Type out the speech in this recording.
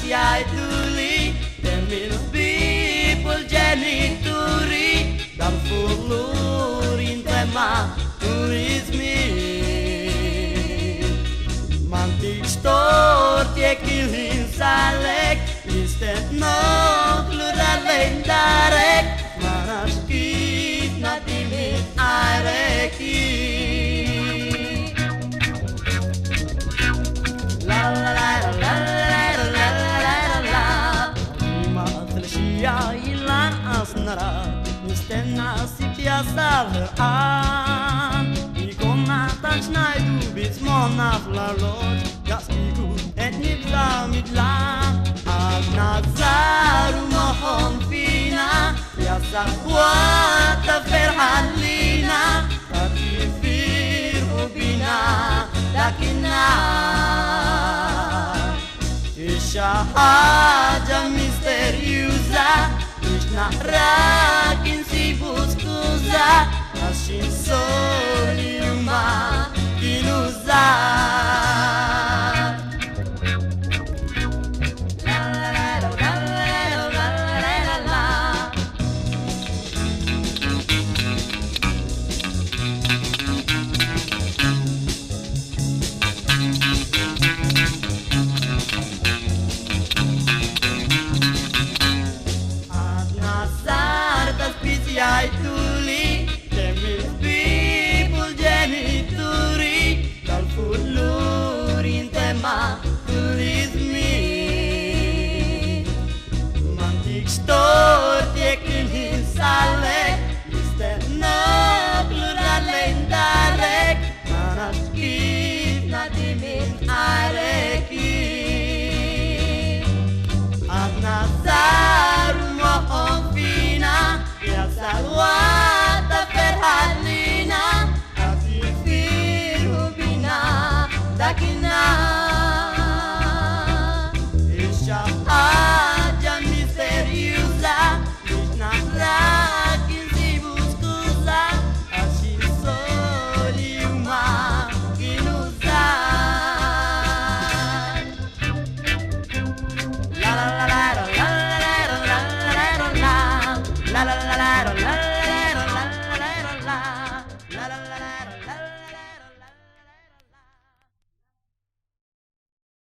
siya iduli Demil people genituri Dal fulurin tema turismi Mantik stor tiekilin salek Instead no kluralen darek Manaskit na timid areki La la la la la la la la la Matlashia ilan asnara Nistena sitya salaan Ikona tanchnai du bismona flarlot Gastiku etnit lamidla Agnazaru mohon fina Yasa kuata ferhalina Takifir ubina lakina Isha haja misteriosa Krishna